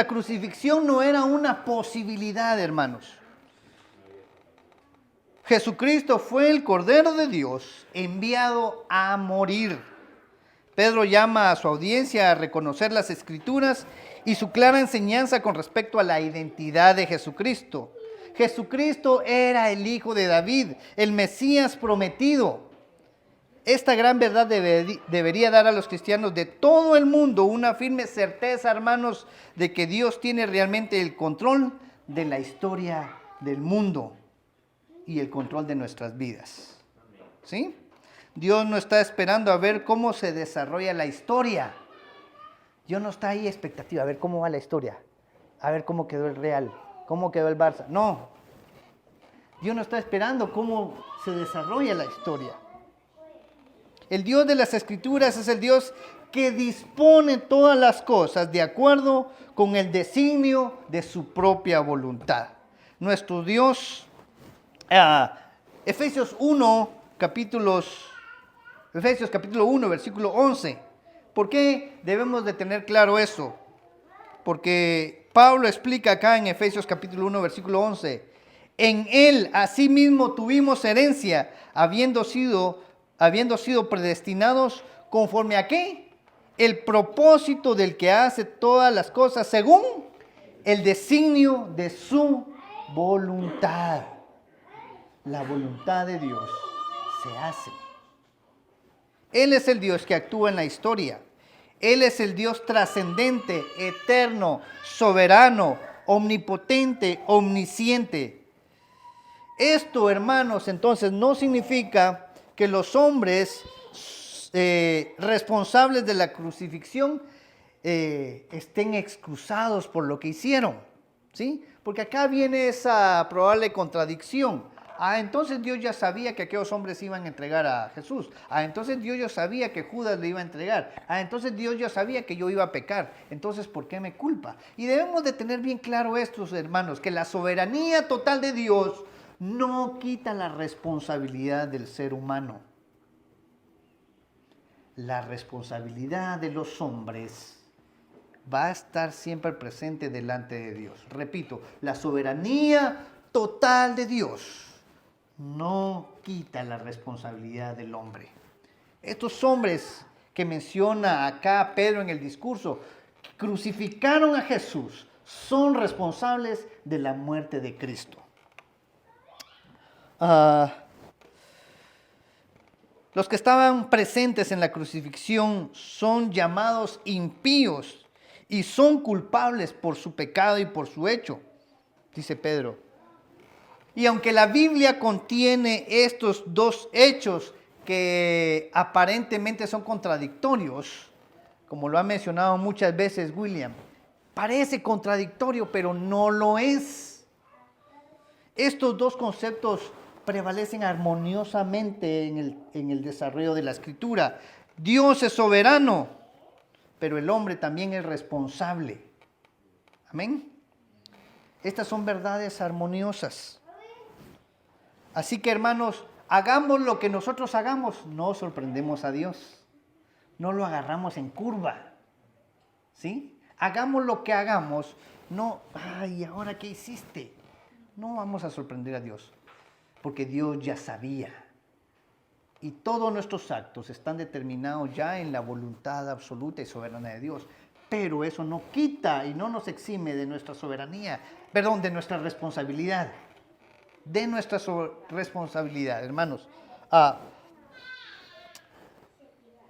crucifixión no era una posibilidad, hermanos. Jesucristo fue el Cordero de Dios enviado a morir. Pedro llama a su audiencia a reconocer las Escrituras y su clara enseñanza con respecto a la identidad de Jesucristo. Jesucristo era el Hijo de David, el Mesías prometido. Esta gran verdad debería dar a los cristianos de todo el mundo una firme certeza, hermanos, de que Dios tiene realmente el control de la historia del mundo y el control de nuestras vidas. ¿Sí? Dios no está esperando a ver cómo se desarrolla la historia. Dios no está ahí expectativa a ver cómo va la historia, a ver cómo quedó el Real, cómo quedó el Barça. No. Dios no está esperando cómo se desarrolla la historia. El Dios de las Escrituras es el Dios que dispone todas las cosas de acuerdo con el designio de su propia voluntad. Nuestro Dios, Efesios capítulo 1, versículo 11. ¿Por qué debemos de tener claro eso? porque Pablo explica acá en Efesios capítulo 1, versículo 11, en él asimismo tuvimos herencia, habiendo sido predestinados conforme a ¿qué? El propósito del que hace todas las cosas según el designio de su voluntad. La voluntad de Dios se hace. Él es el Dios que actúa en la historia. Él es el Dios trascendente, eterno, soberano, omnipotente, omnisciente. Esto, hermanos, entonces no significa que los hombres responsables de la crucifixión estén excusados por lo que hicieron, ¿sí? Porque acá viene esa probable contradicción. Entonces Dios ya sabía que aquellos hombres iban a entregar a Jesús. Entonces Dios ya sabía que Judas le iba a entregar. Entonces Dios ya sabía que yo iba a pecar. Entonces, ¿por qué me culpa? Y debemos de tener bien claro esto, hermanos, que la soberanía total de Dios no quita la responsabilidad del ser humano. La responsabilidad de los hombres va a estar siempre presente delante de Dios. Repito, la soberanía total de Dios no quita la responsabilidad del hombre. Estos hombres que menciona acá Pedro en el discurso, que crucificaron a Jesús, son responsables de la muerte de Cristo. Los que estaban presentes en la crucifixión son llamados impíos y son culpables por su pecado y por su hecho, dice Pedro. Y aunque la Biblia contiene estos dos hechos que aparentemente son contradictorios, como lo ha mencionado muchas veces William, parece contradictorio, pero no lo es. Estos dos conceptos prevalecen armoniosamente en el desarrollo de la Escritura. Dios es soberano, pero el hombre también es responsable. Amén. Estas son verdades armoniosas. Así que, hermanos, hagamos lo que nosotros hagamos, no sorprendemos a Dios. No lo agarramos en curva. ¿Sí? Hagamos lo que hagamos, no, ¿ahora qué hiciste? No vamos a sorprender a Dios, porque Dios ya sabía. Y todos nuestros actos están determinados ya en la voluntad absoluta y soberana de Dios. Pero eso no quita y no nos exime de nuestra soberanía, de nuestra responsabilidad. De nuestra responsabilidad, hermanos.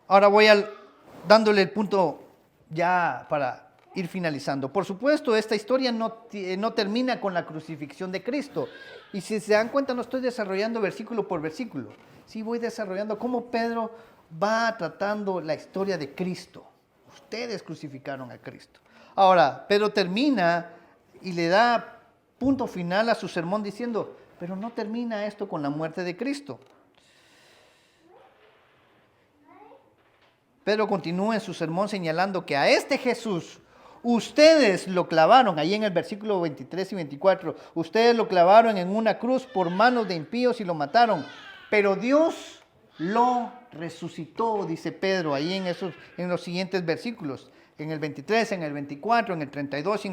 Ahora voy dándole el punto ya para ir finalizando. Por supuesto, esta historia no termina con la crucifixión de Cristo. Y si se dan cuenta, no estoy desarrollando versículo por versículo. Sí voy desarrollando cómo Pedro va tratando la historia de Cristo. Ustedes crucificaron a Cristo. Ahora, Pedro termina y le da punto final a su sermón diciendo, pero no termina esto con la muerte de Cristo. Pedro continúa en su sermón señalando que a este Jesús ustedes lo clavaron, ahí en el versículo 23 y 24, ustedes lo clavaron en una cruz por manos de impíos y lo mataron, pero Dios lo resucitó, dice Pedro, ahí en los siguientes versículos, en el 23, en el 24, en el 32 y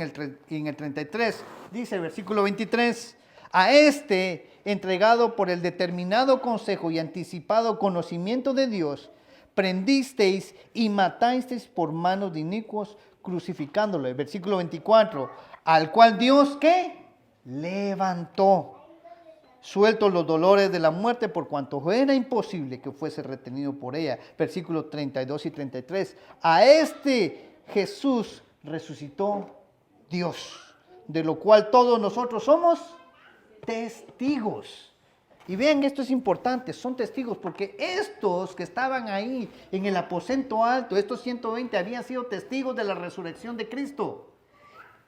en el 33, dice el versículo 23, a este, entregado por el determinado consejo y anticipado conocimiento de Dios, prendisteis y matasteis por manos de inicuos, crucificándolo. El versículo 24, al cual Dios, ¿qué? Levantó, sueltos los dolores de la muerte, por cuanto era imposible que fuese retenido por ella. Versículos 32 y 33, a este Jesús resucitó Dios, de lo cual todos nosotros somos testigos. Y vean, esto es importante, son testigos, porque estos que estaban ahí en el aposento alto, estos 120 habían sido testigos de la resurrección de Cristo.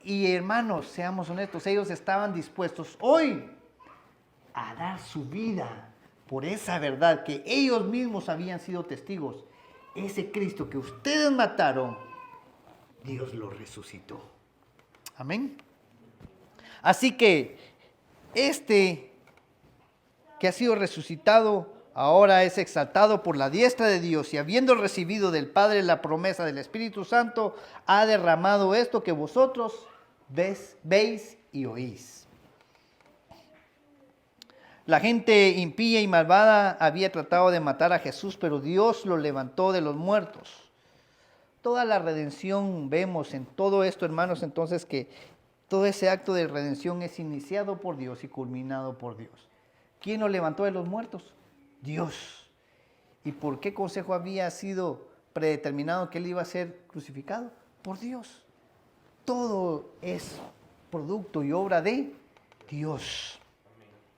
Y hermanos, seamos honestos, ellos estaban dispuestos hoy a dar su vida por esa verdad que ellos mismos habían sido testigos. Ese Cristo que ustedes mataron, Dios lo resucitó. Amén. Así que este que ha sido resucitado ahora es exaltado por la diestra de Dios y habiendo recibido del Padre la promesa del Espíritu Santo, ha derramado esto que vosotros veis y oís. La gente impía y malvada había tratado de matar a Jesús, pero Dios lo levantó de los muertos. Toda la redención vemos en todo esto, hermanos, entonces que todo ese acto de redención es iniciado por Dios y culminado por Dios. ¿Quién lo levantó de los muertos? Dios. ¿Y por qué consejo había sido predeterminado que él iba a ser crucificado? Por Dios. Todo es producto y obra de Dios.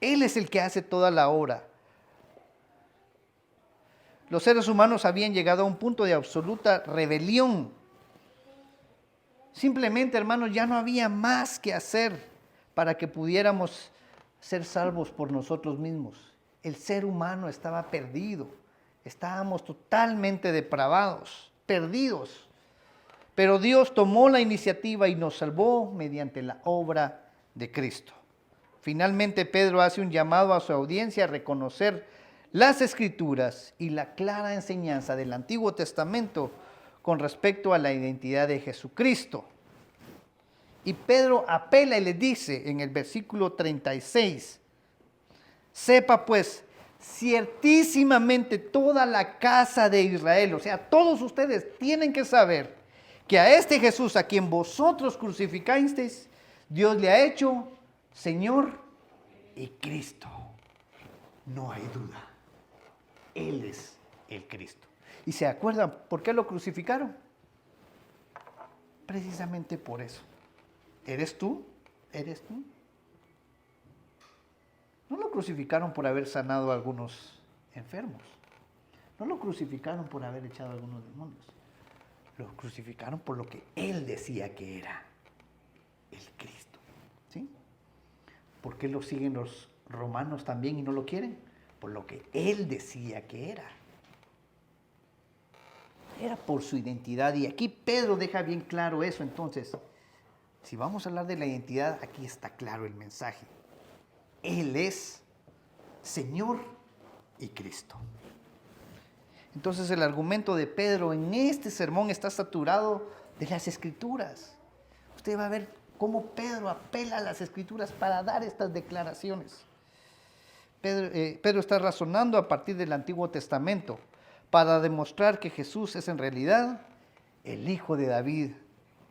Él es el que hace toda la obra. Los seres humanos habían llegado a un punto de absoluta rebelión. Simplemente, hermanos, ya no había más que hacer para que pudiéramos ser salvos por nosotros mismos. El ser humano estaba perdido. Estábamos totalmente depravados, perdidos. Pero Dios tomó la iniciativa y nos salvó mediante la obra de Cristo. Finalmente, Pedro hace un llamado a su audiencia a reconocer las Escrituras y la clara enseñanza del Antiguo Testamento con respecto a la identidad de Jesucristo. Y Pedro apela y le dice en el versículo 36, sepa pues ciertísimamente toda la casa de Israel, o sea, todos ustedes tienen que saber que a este Jesús a quien vosotros crucificasteis, Dios le ha hecho Señor y Cristo. No hay duda. Él es el Cristo. ¿Y se acuerdan por qué lo crucificaron? Precisamente por eso. ¿Eres tú? ¿Eres tú? No lo crucificaron por haber sanado a algunos enfermos. No lo crucificaron por haber echado a algunos demonios. Lo crucificaron por lo que Él decía que era el Cristo. ¿Sí? ¿Por qué lo siguen los romanos también y no lo quieren? Por lo que Él decía que era. Era por su identidad. Y aquí Pedro deja bien claro eso. Entonces, si vamos a hablar de la identidad, aquí está claro el mensaje. Él es Señor y Cristo. Entonces el argumento de Pedro en este sermón está saturado de las Escrituras. Usted va a ver cómo Pedro apela a las Escrituras para dar estas declaraciones. Pedro está razonando a partir del Antiguo Testamento para demostrar que Jesús es en realidad el Hijo de David,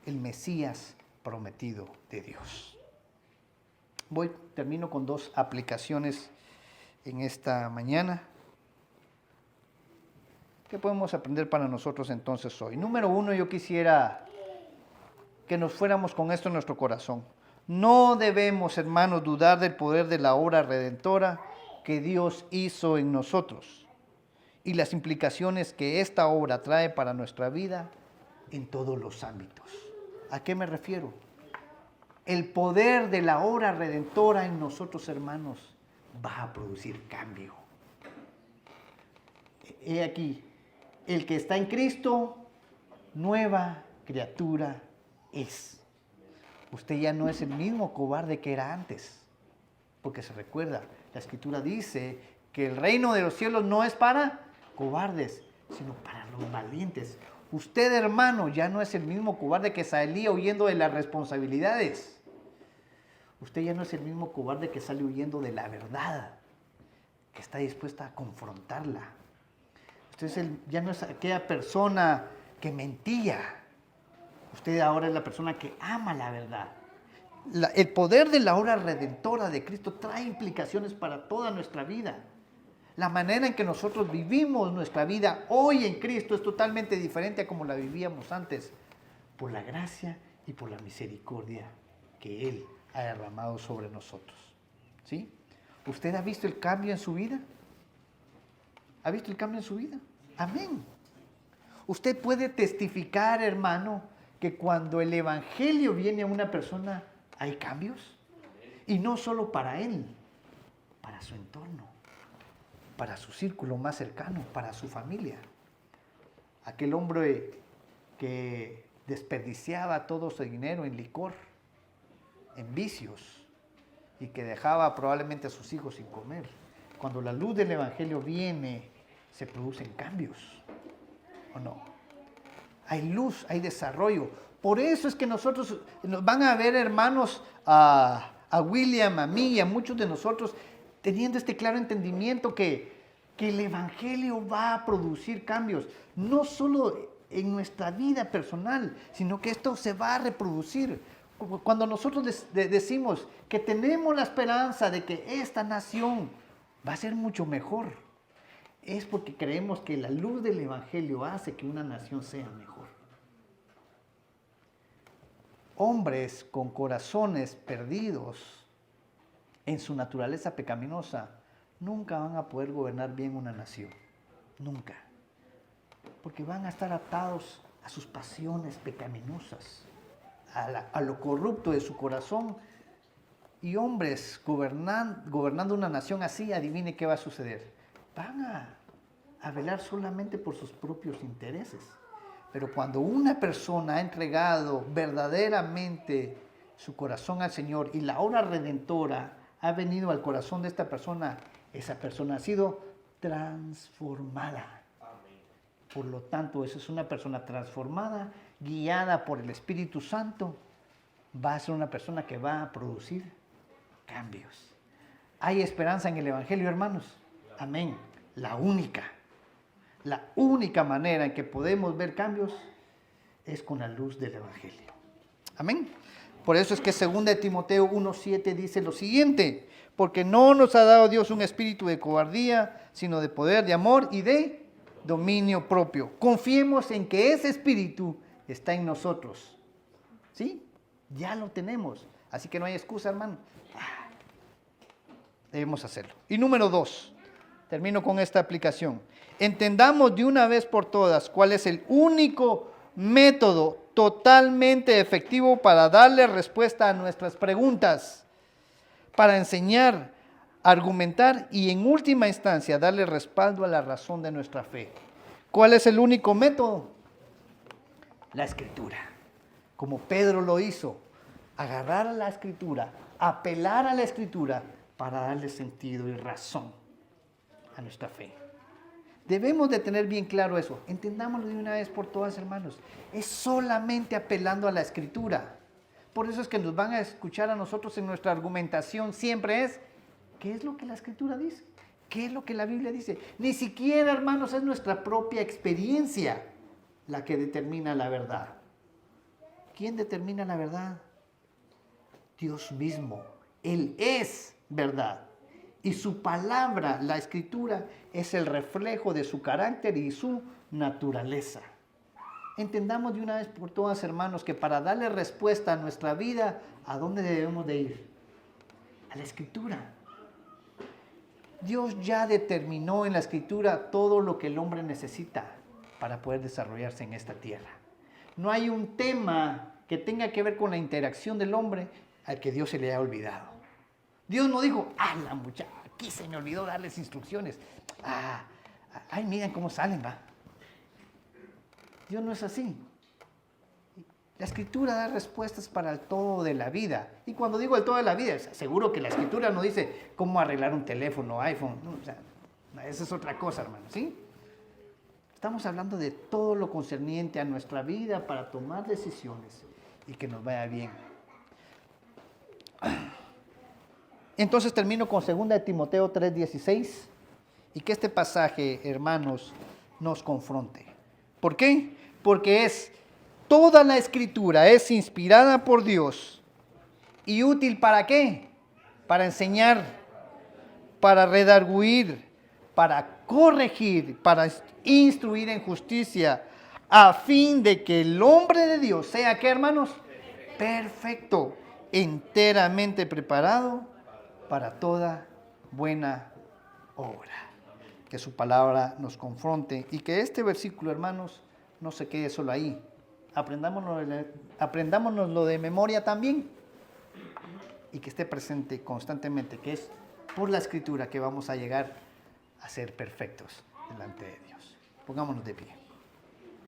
el Mesías prometido de Dios. Termino con dos aplicaciones en esta mañana. ¿Qué podemos aprender para nosotros entonces hoy? Número uno, yo quisiera que nos fuéramos con esto en nuestro corazón. No debemos, hermanos, dudar del poder de la obra redentora que Dios hizo en nosotros y las implicaciones que esta obra trae para nuestra vida en todos los ámbitos. ¿A qué me refiero? El poder de la obra redentora en nosotros, hermanos, va a producir cambio. He aquí, el que está en Cristo, nueva criatura es. Usted ya no es el mismo cobarde que era antes, porque se recuerda, la Escritura dice que el reino de los cielos no es para cobardes, sino para los valientes. Usted, hermano, ya no es el mismo cobarde que salía huyendo de las responsabilidades. Usted ya no es el mismo cobarde que sale huyendo de la verdad, que está dispuesta a confrontarla. Usted ya no es aquella persona que mentía. Usted ahora es la persona que ama la verdad. El poder de la obra redentora de Cristo trae implicaciones para toda nuestra vida. La manera en que nosotros vivimos nuestra vida hoy en Cristo es totalmente diferente a como la vivíamos antes, por la gracia y por la misericordia que Él ha derramado sobre nosotros. ¿Sí? ¿Usted ha visto el cambio en su vida? ¿Ha visto el cambio en su vida? Amén. Usted puede testificar, hermano, que cuando el Evangelio viene a una persona, hay cambios. Y no solo para él, para su entorno, para su círculo más cercano, para su familia. Aquel hombre que desperdiciaba todo su dinero en licor, en vicios, y que dejaba probablemente a sus hijos sin comer. cuando la luz del Evangelio viene, se producen cambios, ¿o no? Hay luz, hay desarrollo. Por eso es que nosotros, nos van a ver hermanos, a William, a mí y a muchos de nosotros, teniendo este claro entendimiento que el Evangelio va a producir cambios, no solo en nuestra vida personal, sino que esto se va a reproducir. Cuando nosotros decimos que tenemos la esperanza de que esta nación va a ser mucho mejor, es porque creemos que la luz del Evangelio hace que una nación sea mejor. Hombres con corazones perdidos en su naturaleza pecaminosa nunca van a poder gobernar bien una nación. Nunca. Porque van a estar atados a sus pasiones pecaminosas, a lo corrupto de su corazón. Y hombres gobernando una nación así, adivine qué va a suceder. Van a velar solamente por sus propios intereses. Pero cuando una persona ha entregado verdaderamente su corazón al Señor y la obra redentora ha venido al corazón de esta persona, esa persona ha sido transformada. Por lo tanto, esa es una persona transformada, guiada por el Espíritu Santo. Va a ser una persona que va a producir cambios. ¿Hay esperanza en el Evangelio, hermanos? Amén. La única manera en que podemos ver cambios es con la luz del Evangelio. Amén. Por eso es que 2 Timoteo 1:7 dice lo siguiente: porque no nos ha dado Dios un espíritu de cobardía, sino de poder, de amor y de dominio propio. Confiemos en que ese espíritu está en nosotros. ¿Sí? Ya lo tenemos. Así que no hay excusa, hermano. Debemos hacerlo. Y número 2, termino con esta aplicación. Entendamos de una vez por todas cuál es el único método totalmente efectivo para darle respuesta a nuestras preguntas, para enseñar, argumentar y en última instancia darle respaldo a la razón de nuestra fe. ¿Cuál es el único método? La Escritura. Como Pedro lo hizo, agarrar a la Escritura, apelar a la Escritura para darle sentido y razón a nuestra fe. Debemos de tener bien claro eso. Entendámoslo de una vez por todas, hermanos. Es solamente apelando a la Escritura. Por eso es que nos van a escuchar a nosotros en nuestra argumentación siempre es, ¿qué es lo que la Escritura dice? ¿Qué es lo que la Biblia dice? Ni siquiera, hermanos, es nuestra propia experiencia la que determina la verdad. ¿Quién determina la verdad? Dios mismo. Él es verdad. Y su palabra, la Escritura, es el reflejo de su carácter y su naturaleza. Entendamos de una vez por todas, hermanos, que para darle respuesta a nuestra vida, ¿a dónde debemos de ir? A la Escritura. Dios ya determinó en la Escritura todo lo que el hombre necesita para poder desarrollarse en esta tierra. No hay un tema que tenga que ver con la interacción del hombre al que Dios se le haya olvidado. Dios no dijo, la muchacha, aquí se me olvidó darles instrucciones. Ay, miren cómo salen, va. Dios no es así. La Escritura da respuestas para el todo de la vida. Y cuando digo el todo de la vida, seguro que la Escritura no dice cómo arreglar un teléfono, iPhone. No, o sea, esa es otra cosa, hermano, ¿sí? Estamos hablando de todo lo concerniente a nuestra vida para tomar decisiones y que nos vaya bien. Entonces termino con 2 Timoteo 3:16 y que este pasaje, hermanos, nos confronte. ¿Por qué? Porque toda la Escritura es inspirada por Dios y útil ¿para qué? Para enseñar, para redarguir, para corregir, para instruir en justicia, a fin de que el hombre de Dios sea, ¿qué, hermanos? Perfecto, enteramente preparado para toda buena obra. Que su palabra nos confronte y que este versículo, hermanos, no se quede solo ahí. Aprendámonoslo de memoria también y que esté presente constantemente, que es por la Escritura que vamos a llegar a ser perfectos delante de Dios. Pongámonos de pie.